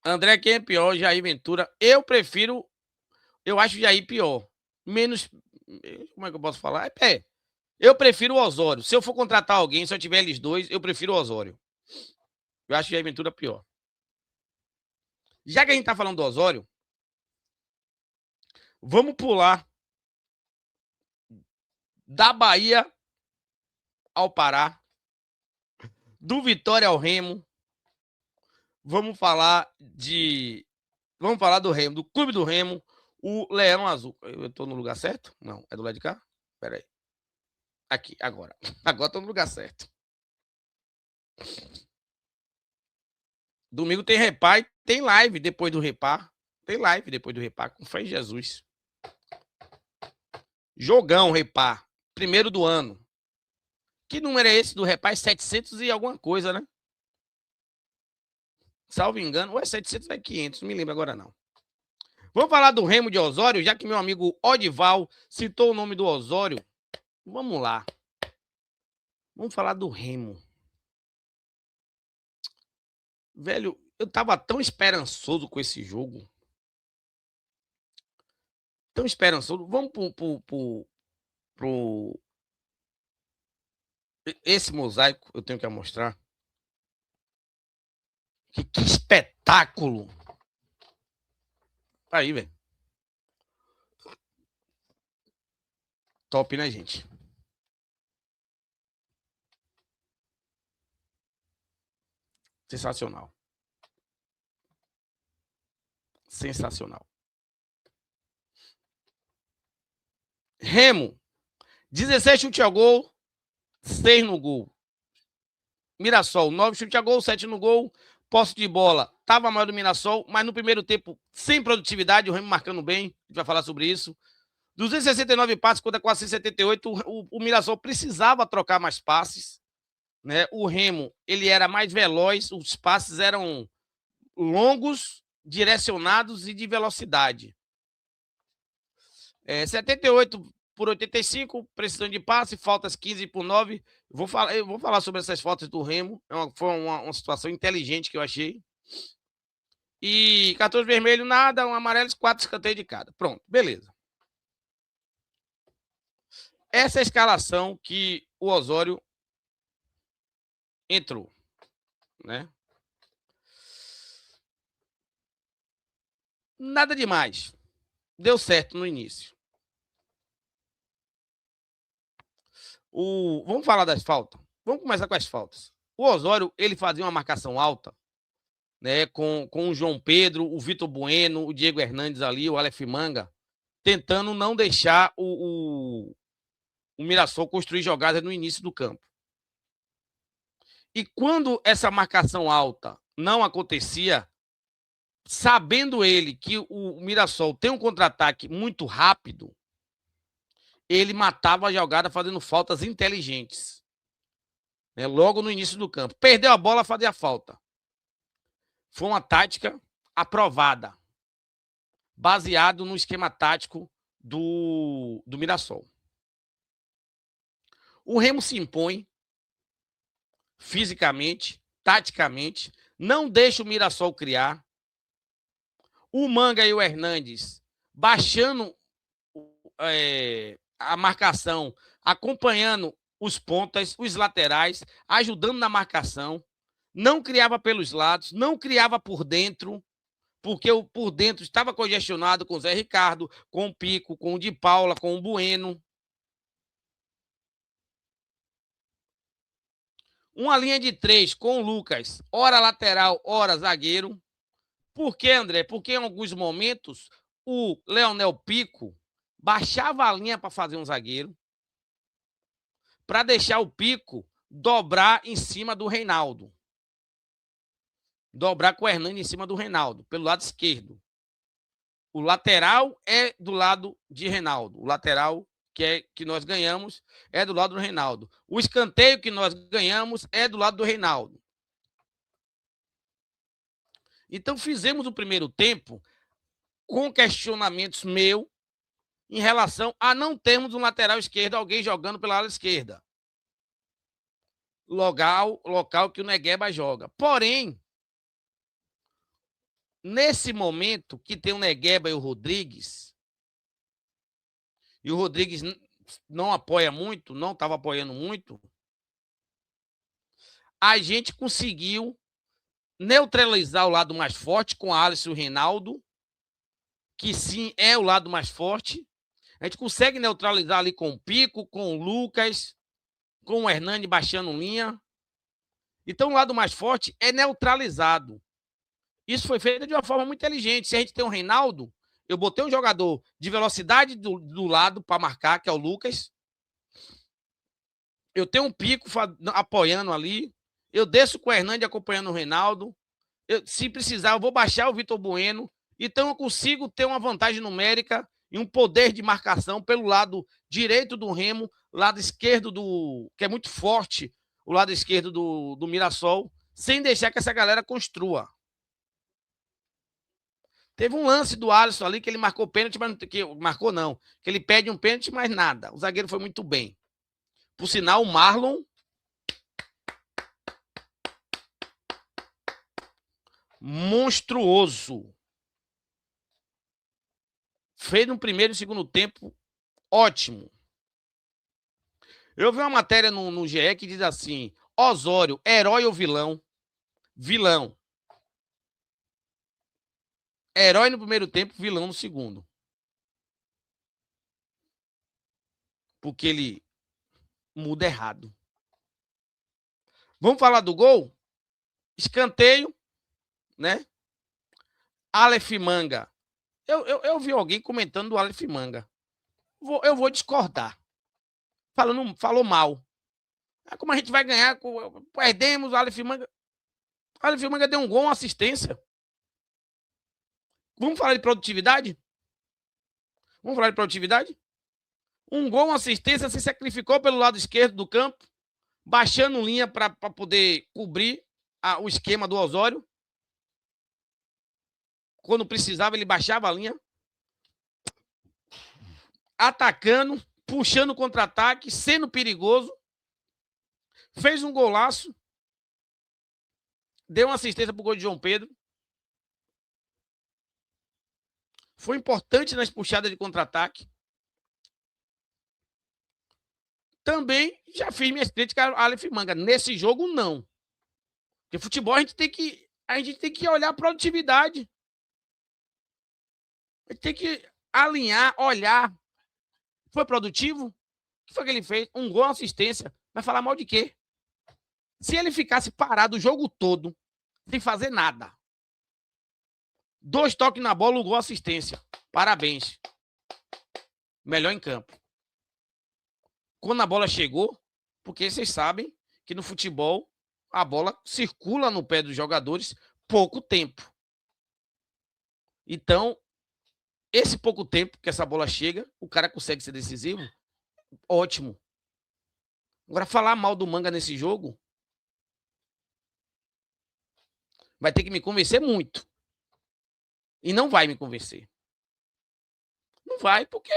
André, quem é pior? Jair Ventura. Eu prefiro. Eu acho o Jair pior. Menos. Como é que eu posso falar? Eu prefiro o Osório. Se eu for contratar alguém, se eu tiver eles dois, eu prefiro o Osório. Eu acho o Jair Ventura pior. Já que a gente tá falando do Osório, vamos pular da Bahia ao Pará, do Vitória ao Remo. Vamos falar de. Vamos falar do Remo, do Clube do Remo, o Leão Azul. Eu tô no lugar certo? Não, é do lado de cá? Pera aí. Aqui, agora. Agora tô no lugar certo. Domingo tem repá e tem live depois do repá. Tem live depois do repá, com fé em Jesus. Jogão, repá. Primeiro do ano. Que número é esse do repá? É 700 e alguma coisa, né? Salvo engano. Ou é 700 ou é 500, não me lembro agora não. Vamos falar do Remo de Osório, já que meu amigo Odival citou o nome do Osório. Vamos lá. Vamos falar do Remo. Velho, eu tava tão esperançoso com esse jogo. Tão esperançoso. Vamos pro esse mosaico, eu tenho que mostrar. Que espetáculo! Aí, velho. Top, né, gente? Sensacional. Sensacional. Remo, 16 chute a gol, 6 no gol. Mirassol, 9 chute a gol, 7 no gol. Posse de bola, tava maior do Mirassol, mas no primeiro tempo, sem produtividade, o Remo marcando bem. A gente vai falar sobre isso. 269 passes contra 478. O Mirassol precisava trocar mais passes. Né? O Remo, ele era mais veloz, os passes eram longos, direcionados e de velocidade. 78 por 85, precisão de passe, faltas 15 por 9. Eu vou falar sobre essas faltas do Remo. Foi uma situação inteligente que eu achei. E 14 vermelho, nada, um amarelo, 4 escanteios de cada. Pronto, beleza. Essa é a escalação que o Osório entrou, né? Nada demais. Deu certo no início. Vamos falar das faltas? Vamos começar com as faltas. O Osório, ele fazia uma marcação alta, né, com o João Pedro, o Vitor Bueno, o Diego Hernandes ali, o Aleph Manga, tentando não deixar o Mirassol construir jogadas no início do campo. E quando essa marcação alta não acontecia, sabendo ele que o Mirassol tem um contra-ataque muito rápido, ele matava a jogada fazendo faltas inteligentes. Né, logo no início do campo. Perdeu a bola, fazia falta. Foi uma tática aprovada, baseado no esquema tático do Mirassol. O Remo se impõe fisicamente, taticamente, não deixa o Mirassol criar. O Manga e o Hernandes baixando a marcação, acompanhando os pontas, os laterais, ajudando na marcação. Não criava pelos lados, não criava por dentro, porque o por dentro estava congestionado com o Zé Ricardo, com o Pico, com o Di Paula, com o Bueno. Uma linha de 3 com o Lucas, ora lateral, ora zagueiro. Por quê, André? Porque em alguns momentos o Leonel Pico baixava a linha para fazer um zagueiro, para deixar o Pico dobrar em cima do Reinaldo. Dobrar com o Hernani em cima do Reinaldo, pelo lado esquerdo. O lateral é do lado de Reinaldo. O lateral que nós ganhamos é do lado do Reinaldo. O escanteio que nós ganhamos é do lado do Reinaldo. Então fizemos o primeiro tempo com questionamentos meu em relação a não termos um lateral esquerdo, alguém jogando pela ala esquerda. Local que o Negueba joga. Porém, nesse momento que tem o Negueba e o Rodrigues não apoia muito, não estava apoiando muito, a gente conseguiu neutralizar o lado mais forte com a Alisson e o Reinaldo, que sim é o lado mais forte. A gente consegue neutralizar ali com o Pico, com o Lucas, com o Hernani baixando linha. Então, o lado mais forte é neutralizado. Isso foi feito de uma forma muito inteligente. Se a gente tem o Reinaldo, eu botei um jogador de velocidade do lado para marcar, que é o Lucas. Eu tenho um Pico apoiando ali. Eu desço com o Hernani acompanhando o Reinaldo. Se precisar, eu vou baixar o Vitor Bueno. Então, eu consigo ter uma vantagem numérica e um poder de marcação pelo lado direito do Remo, lado esquerdo que é muito forte, o lado esquerdo do Mirassol, sem deixar que essa galera construa. Teve um lance do Alisson ali que ele marcou pênalti, mas não. Que ele pede um pênalti, mas nada. O zagueiro foi muito bem. Por sinal, o Marlon monstruoso. Fez no primeiro e segundo tempo ótimo. Eu vi uma matéria no GE que diz assim: Osório, herói ou vilão? Vilão. Herói no primeiro tempo, vilão no segundo. Porque ele muda errado. Vamos falar do gol? Escanteio, né? Aleph Manga. Eu vi alguém comentando do Aleph Manga. Eu vou discordar. Falou mal. Como a gente vai ganhar? Perdemos o Aleph Manga. O Aleph Manga deu um gol, uma assistência. Vamos falar de produtividade? Vamos falar de produtividade? Um gol, uma assistência, se sacrificou pelo lado esquerdo do campo, baixando linha para poder cobrir o esquema do Osório. Quando precisava, ele baixava a linha. Atacando, puxando o contra-ataque, sendo perigoso. Fez um golaço. Deu uma assistência para o gol de João Pedro. Foi importante nas puxadas de contra-ataque. Também já fiz minhas críticas ao Aleph Manga. Nesse jogo, não. Porque futebol a gente tem que olhar a produtividade. A gente tem que alinhar, olhar. Foi produtivo? O que foi que ele fez? Um gol, uma assistência. Vai falar mal de quê? Se ele ficasse parado o jogo todo, sem fazer nada. 2 toques na bola, um gol, assistência. Parabéns. Melhor em campo. Quando a bola chegou, porque vocês sabem que no futebol a bola circula no pé dos jogadores pouco tempo. Então, esse pouco tempo que essa bola chega, o cara consegue ser decisivo, ótimo. Agora, falar mal do Manga nesse jogo vai ter que me convencer muito. E não vai me convencer. Não vai, porque...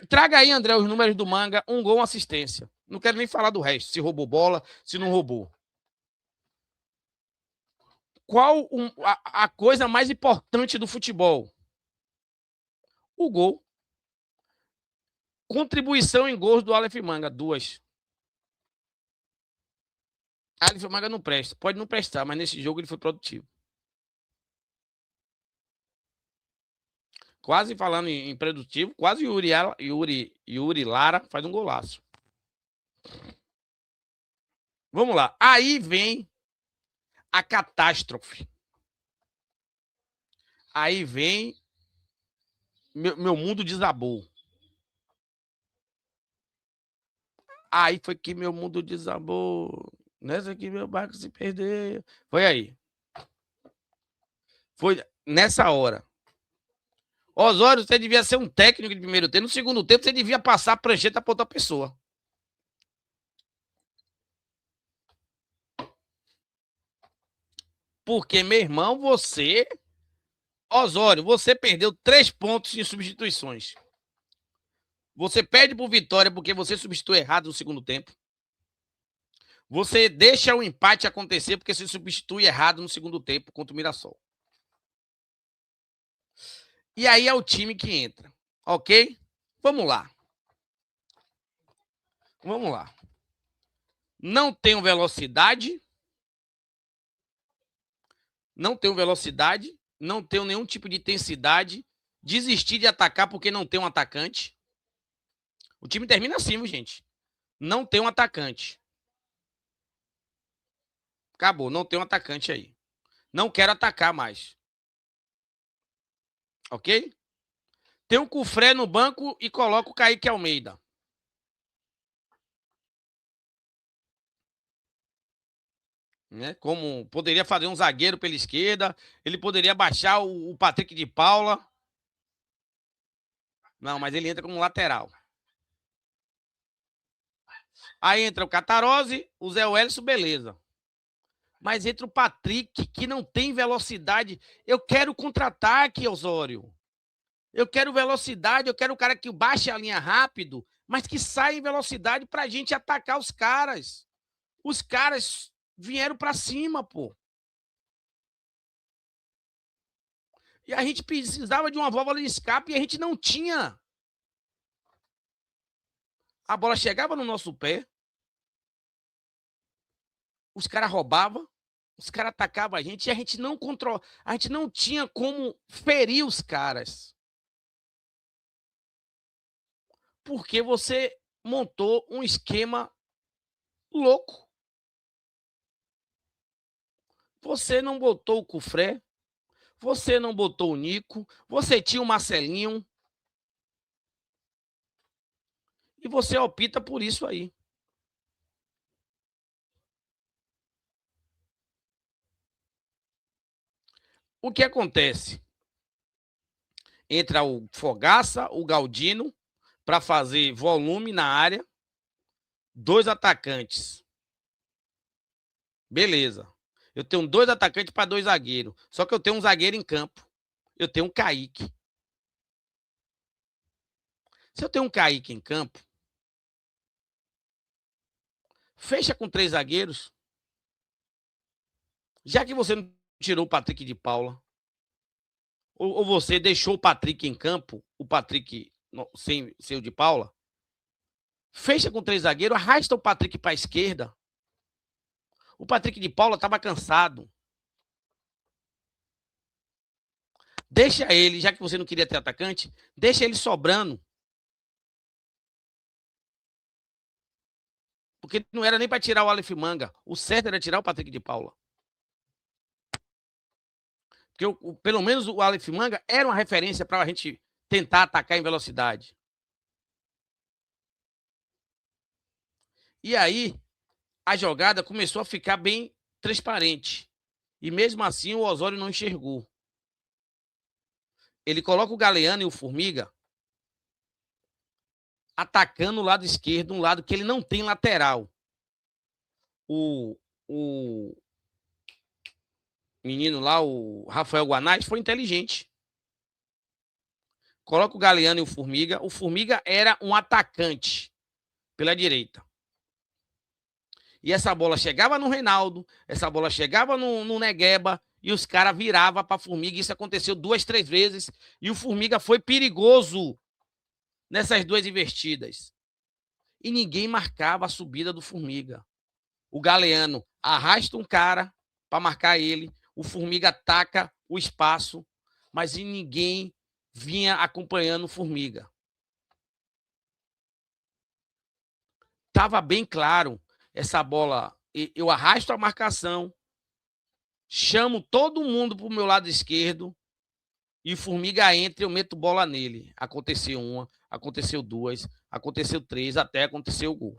Traga aí, André, os números do Manga, um gol, uma assistência. Não quero nem falar do resto, se roubou bola, se não roubou. Qual a coisa mais importante do futebol? O gol. Contribuição em gols do Aleph Manga, 2. Aleph Manga não presta. Pode não prestar, mas nesse jogo ele foi produtivo. Quase falando em produtivo, quase Yuri Lara faz um golaço. Vamos lá. Aí vem a catástrofe. Aí vem meu mundo desabou. Aí foi que meu mundo desabou. Nessa que meu barco se perdeu. Foi aí. Foi nessa hora. Osório, você devia ser um técnico de primeiro tempo. No segundo tempo, você devia passar a prancheta para outra pessoa. Porque, meu irmão, Osório, você perdeu 3 pontos em substituições. Você perde por Vitória porque você substituiu errado no segundo tempo. Você deixa o empate acontecer porque se substitui errado no segundo tempo contra o Mirassol. E aí é o time que entra, ok? Vamos lá. Vamos lá. Não tenho velocidade. Não tenho velocidade. Não tenho nenhum tipo de intensidade. Desistir de atacar porque não tem um atacante. O time termina assim, viu, gente? Não tem um atacante. Acabou, não tem um atacante aí. Não quero atacar mais. Ok? Tem o Cufré no banco e coloco o Kaique Almeida. Né? Como poderia fazer um zagueiro pela esquerda, ele poderia baixar o Patrick de Paula. Não, mas ele entra como lateral. Aí entra o Catarose, o Zé Wellison, beleza. Mas entra o Patrick, que não tem velocidade. Eu quero contra-ataque, Osório. Eu quero velocidade, eu quero o cara que baixe a linha rápido, mas que saia em velocidade pra gente atacar os caras. Os caras vieram pra cima, pô. E a gente precisava de uma válvula de escape e a gente não tinha. A bola chegava no nosso pé, os caras roubavam, os caras atacavam a gente e a gente não controlava, a gente não tinha como ferir os caras. Porque você montou um esquema louco. Você não botou o Cufré, você não botou o Nico, você tinha o Marcelinho. E você opta por isso aí. O que acontece? Entra o Fogaça, o Galdino, para fazer volume na área. 2 atacantes. Beleza. Eu tenho 2 atacantes para 2 zagueiros. Só que eu tenho um zagueiro em campo. Eu tenho um Kaique. Se eu tenho um Kaique em campo, fecha com 3 zagueiros. Já que você não tirou o Patrick de Paula, ou você deixou o Patrick em campo, o Patrick sem o de Paula, fecha com 3 zagueiros, arrasta o Patrick para a esquerda. O Patrick de Paula estava cansado. Deixa ele, já que você não queria ter atacante, deixa ele sobrando. Porque não era nem para tirar o Aleph Manga. O certo era tirar o Patrick de Paula. Porque pelo menos o Aleph Manga era uma referência para a gente tentar atacar em velocidade. E aí, a jogada começou a ficar bem transparente. E mesmo assim, o Osório não enxergou. Ele coloca o Galeano e o Formiga atacando o lado esquerdo, um lado que ele não tem lateral. O menino lá, o Rafael Guanais, foi inteligente. Coloca o Galeano e o Formiga. O Formiga era um atacante pela direita. E essa bola chegava no Reinaldo, essa bola chegava no Negueba e os caras viravam para a Formiga. Isso aconteceu 2, 3 vezes e o Formiga foi perigoso nessas 2 investidas. E ninguém marcava a subida do Formiga. O Galeano arrasta um cara para marcar ele, o Formiga ataca o espaço, mas ninguém vinha acompanhando o Formiga. Estava bem claro essa bola. Eu arrasto a marcação, chamo todo mundo para o meu lado esquerdo e o Formiga entra e eu meto bola nele. Aconteceu 1, aconteceu 2, aconteceu 3, até aconteceu o gol.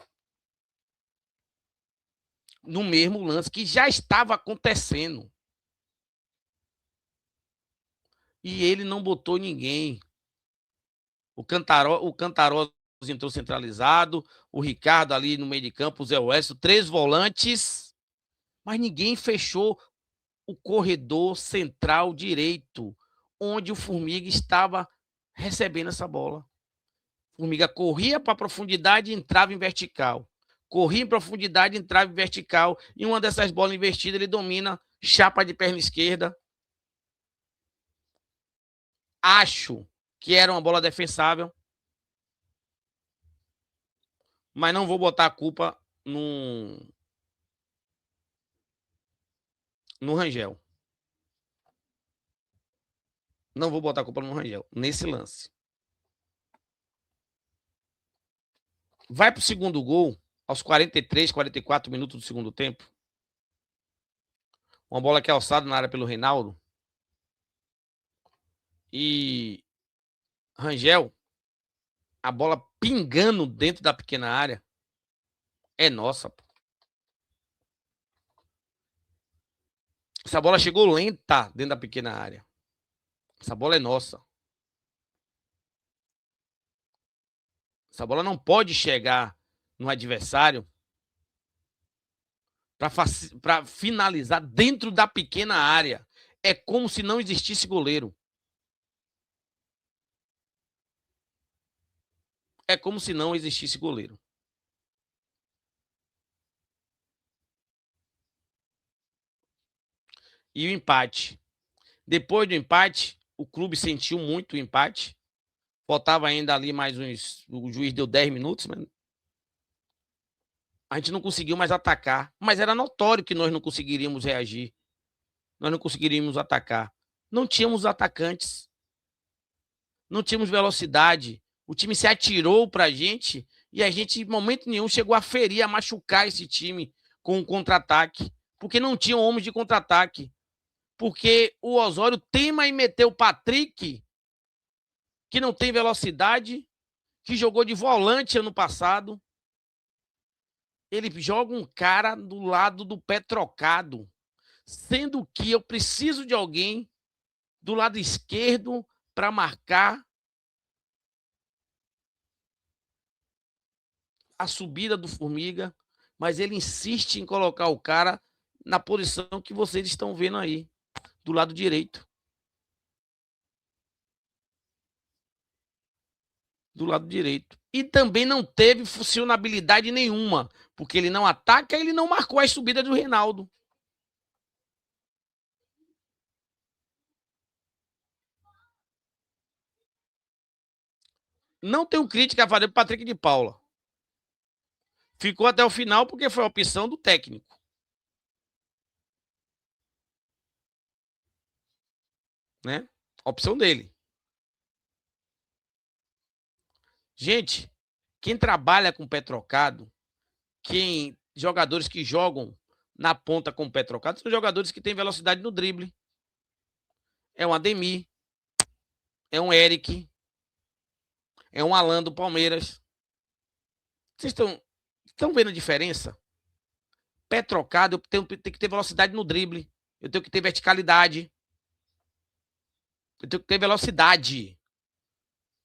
No mesmo lance que já estava acontecendo. E ele não botou ninguém. O Cantaroso entrou centralizado, o Ricardo ali no meio de campo, o Zé Wellison, 3 volantes, mas ninguém fechou o corredor central direito, onde o Formiga estava recebendo essa bola. O Formiga corria para a profundidade e entrava em vertical. corria em profundidade, entrava em vertical, e uma dessas bolas invertidas ele domina, chapa de perna esquerda. Acho que era uma bola defensável, mas não vou botar a culpa no Rangel. Não vou botar a culpa no Rangel, nesse lance. Vai pro segundo gol, aos 43, 44 minutos do segundo tempo. Uma bola que é alçada na área pelo Reinaldo. E Rangel, a bola pingando dentro da pequena área, é nossa. Pô. Essa bola chegou lenta dentro da pequena área. Essa bola é nossa. Essa bola não pode chegar no adversário para finalizar dentro da pequena área. É como se não existisse goleiro. É como se não existisse goleiro. E o empate. Depois do empate, o clube sentiu muito o empate. Faltava ainda ali mais uns. O juiz deu 10 minutos, mas a gente não conseguiu mais atacar. Mas era notório que nós não conseguiríamos reagir. Nós não conseguiríamos atacar. Não tínhamos atacantes. Não tínhamos velocidade. O time se atirou pra gente e a gente, em momento nenhum, chegou a ferir, a machucar esse time com o contra-ataque. Porque não tinham homens de contra-ataque. Porque o Osório teima em meter o Patrick, que não tem velocidade, que jogou de volante ano passado. Ele joga um cara do lado do pé trocado, sendo que eu preciso de alguém do lado esquerdo para marcar a subida do Formiga, mas ele insiste em colocar o cara na posição que vocês estão vendo aí, do lado direito. Do lado direito. E também não teve funcionabilidade nenhuma, porque ele não ataca, ele não marcou as subidas do Reinaldo. Não tenho crítica a fazer para Patrick de Paula. Ficou até o final porque foi a opção do técnico. Né? A opção dele. Gente, quem trabalha com pé trocado, jogadores que jogam na ponta com o pé trocado, são jogadores que têm velocidade no drible. É um Ademir, é um Eric, é um Alan do Palmeiras. Vocês estão vendo a diferença? Pé trocado, eu tenho que ter velocidade no drible. Eu tenho que ter verticalidade. Eu tenho que ter velocidade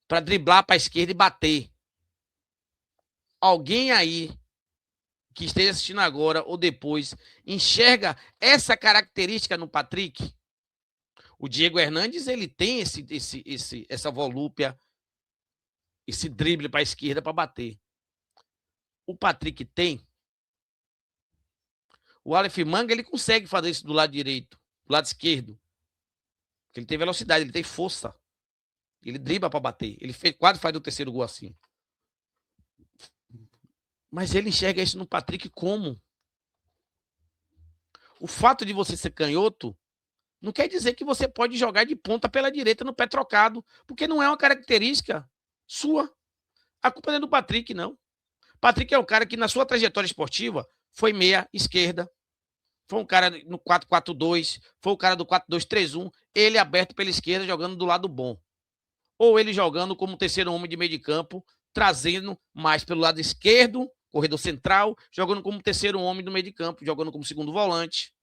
para driblar para a esquerda e bater. Alguém aí que esteja assistindo agora ou depois enxerga essa característica no Patrick? O Diego Hernandes, ele tem essa volúpia, esse drible para a esquerda para bater. O Patrick tem. O Aleph Manga, ele consegue fazer isso do lado direito, do lado esquerdo. Ele tem velocidade, ele tem força. Ele dribla para bater. Ele quase faz o terceiro gol assim. Mas ele enxerga isso no Patrick como? O fato de você ser canhoto não quer dizer que você pode jogar de ponta pela direita no pé trocado, porque não é uma característica sua. A culpa não é do Patrick, não. Patrick é um cara que, na sua trajetória esportiva, foi meia esquerda, foi um cara no 4-4-2, foi o cara do 4-2-3-1, ele aberto pela esquerda, jogando do lado bom. Ou ele jogando como terceiro homem de meio de campo, trazendo mais pelo lado esquerdo, corredor central, jogando como terceiro homem do meio de campo, jogando como segundo volante.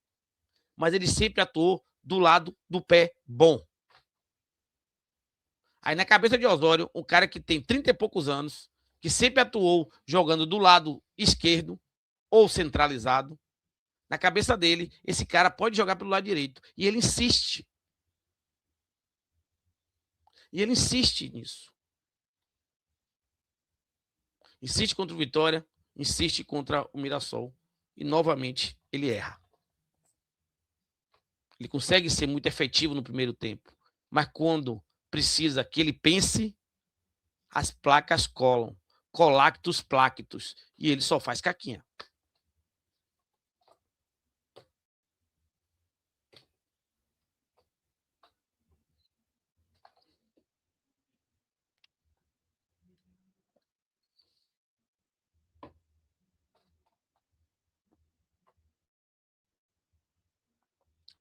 Mas ele sempre atuou do lado do pé bom. Aí na cabeça de Osório, um cara que tem 30 e poucos anos, que sempre atuou jogando do lado esquerdo ou centralizado, na cabeça dele, esse cara pode jogar pelo lado direito. E ele insiste. E ele insiste nisso. Insiste contra o Vitória, insiste contra o Mirassol e novamente ele erra. Ele consegue ser muito efetivo no primeiro tempo, mas quando precisa que ele pense, as placas colam. Colactus plactus. E ele só faz caquinha.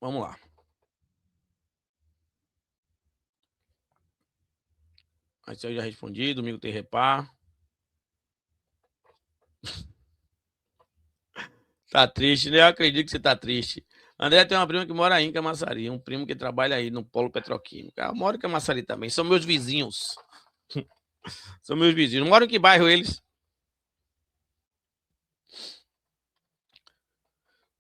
Vamos lá. Mas eu já respondi, domingo tem repá. Tá triste, né? Eu acredito que você tá triste. André tem uma prima que mora aí em Camaçari, um primo que trabalha aí no polo petroquímico. Eu moro em Camaçari também, são meus vizinhos. São meus vizinhos. Moram em que bairro eles?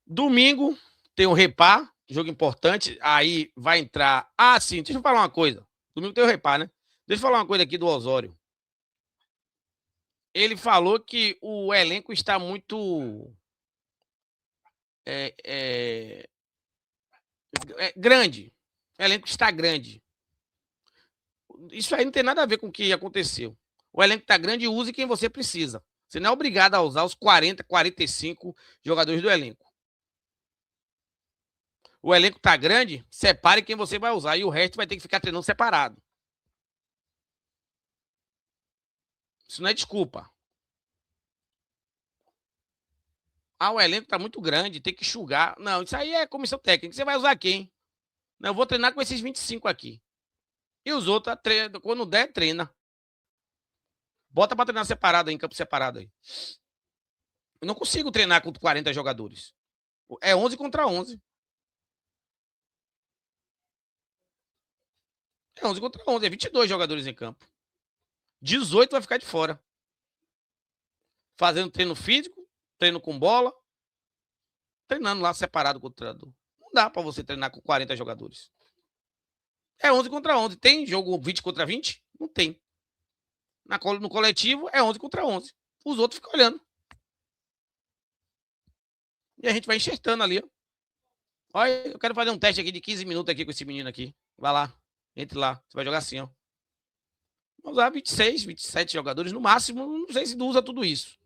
Domingo tem o repá, jogo importante. Aí vai entrar. Ah, sim, deixa eu falar uma coisa. Domingo tem o repá, né? Deixa eu falar uma coisa aqui do Osório. Ele falou que o elenco está muito grande. O elenco está grande. Isso aí não tem nada a ver com o que aconteceu. O elenco está grande e use quem você precisa. Você não é obrigado a usar os 40, 45 jogadores do elenco. O elenco está grande, separe quem você vai usar e o resto vai ter que ficar treinando separado. Isso não é desculpa. Ah, o elenco está muito grande, tem que enxugar. Não, isso aí é comissão técnica. Você vai usar quem? Não, eu vou treinar com esses 25 aqui. E os outros, quando der, treina. Bota para treinar separado aí, em campo separado aí. Eu não consigo treinar com 40 jogadores. É 11 contra 11. É 11 contra 11. É 22 jogadores em campo. 18 vai ficar de fora. Fazendo treino físico, treino com bola, treinando lá separado com o treinador. Não dá para você treinar com 40 jogadores. É 11 contra 11. Tem jogo 20 contra 20? Não tem. No coletivo é 11 contra 11. Os outros ficam olhando. E a gente vai enxertando ali, ó. Olha, eu quero fazer um teste aqui de 15 minutos aqui com esse menino aqui. Vai lá, entre lá. Você vai jogar assim, ó. Vamos usar 26, 27 jogadores no máximo. Não sei se usa tudo isso.